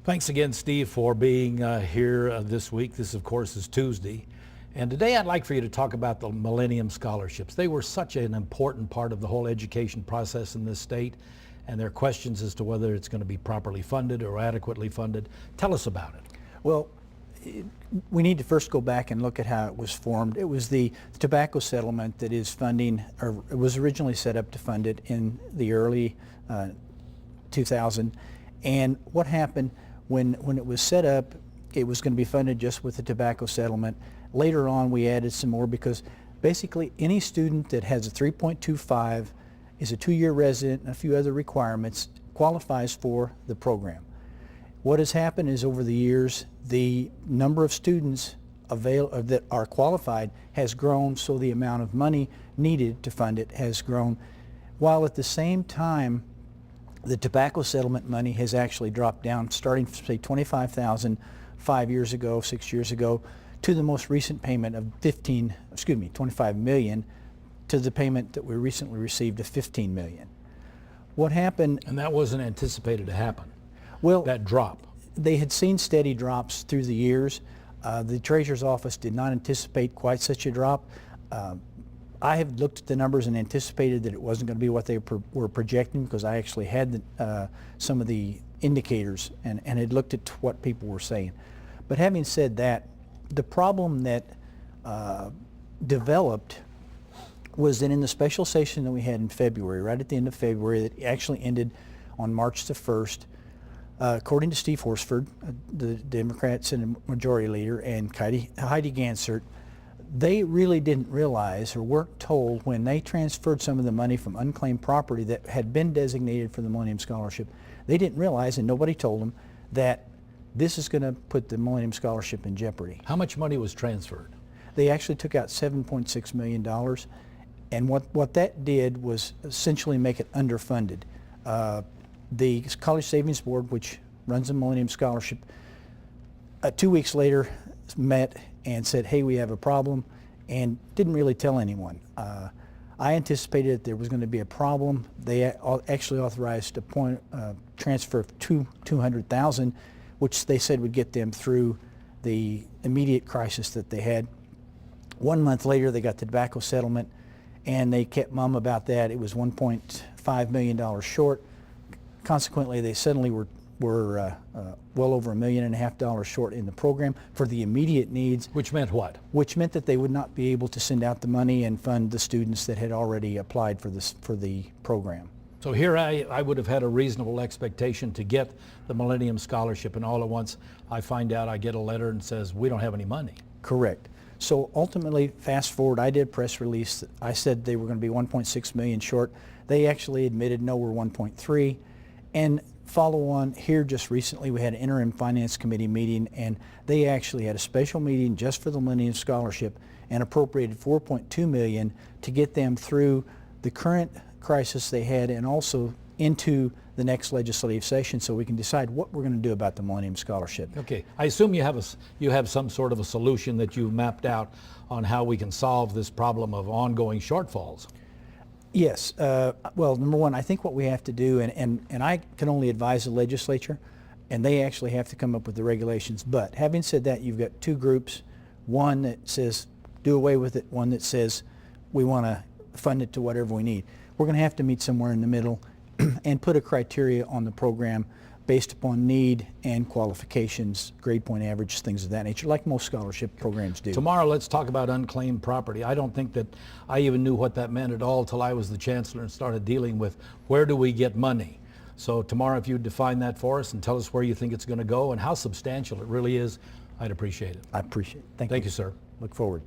Thanks again, Steve, for being here this week. This, of course, is Tuesday. And today I'd like for you to talk about the Millennium Scholarships. They were such an important part of the whole education process in this state, and there are questions as to whether it's going to be properly funded or adequately funded. Tell us about it. Well, we need to first go back and look at how it was formed. It was the tobacco settlement that is funding, or it was originally set up to fund it in the early 2000. And what happened when it was set up, it was going to be funded just with the tobacco settlement. Later on, we added some more because basically any student that has a 3.25, is a 2-year resident, and a few other requirements, qualifies for the program. What has happened is over the years, the number of students that are qualified has grown, so the amount of money needed to fund it has grown, while at the same time, the tobacco settlement money has actually dropped down, starting from say $25,000 6 years ago, to the most recent payment of $25 million, to the payment that we recently received of $15 million. What happened? And that wasn't anticipated to happen. Well, that drop. They had seen steady drops through the years. The Treasurer's Office did not anticipate quite such a drop. I have looked at the numbers and anticipated that it wasn't going to be what they were projecting, because I actually had some of the indicators and had looked at what people were saying. But having said that, the problem that developed was that in the special session that we had in February, right at the end of February, that actually ended on March the 1st, according to Steve Horsford, the Democrat Senate Majority Leader, and Heidi Gansert, they really didn't realize or weren't told when they transferred some of the money from unclaimed property that had been designated for the Millennium Scholarship. They didn't realize, and nobody told them, that this is going to put the Millennium Scholarship in jeopardy. How much money was transferred? They actually took out $7.6 million, and what that did was essentially make it underfunded. The College Savings Board, which runs the Millennium Scholarship, 2 weeks later met and said, hey, we have a problem, and didn't really tell anyone. I anticipated that there was going to be a problem. They actually authorized a transfer of $200,000, which they said would get them through the immediate crisis that they had. 1 month later, they got the tobacco settlement, and they kept mum about that. It was $1.5 million short. Consequently, they suddenly were well over $1.5 million short in the program for the immediate needs. Which meant what? Which meant that they would not be able to send out the money and fund the students that had already applied for the program. So here I would have had a reasonable expectation to get the Millennium Scholarship, and all at once I find out, I get a letter and says, we don't have any money. Correct. So ultimately, fast forward, I did a press release. I said they were going to be 1.6 million short. They actually admitted, no, we're 1.3. And follow on here, just recently we had an interim finance committee meeting, and they actually had a special meeting just for the Millennium Scholarship and appropriated $4.2 million to get them through the current crisis they had and also into the next legislative session, so we can decide what we're going to do about the Millennium Scholarship. Okay, I assume you have some sort of a solution that you've mapped out on how we can solve this problem of ongoing shortfalls. Yes. Well, number one, I think what we have to do, and I can only advise the legislature, and they actually have to come up with the regulations. But having said that, you've got two groups, one that says do away with it, one that says we want to fund it to whatever we need. We're going to have to meet somewhere in the middle and put a criteria on the program based upon need and qualifications, grade point average, things of that nature, like most scholarship programs do. Tomorrow, let's talk about unclaimed property. I don't think that I even knew what that meant at all till I was the chancellor and started dealing with where do we get money. So tomorrow, if you define that for us and tell us where you think it's going to go and how substantial it really is, I'd appreciate it. I appreciate it. Thank you, sir. Look forward.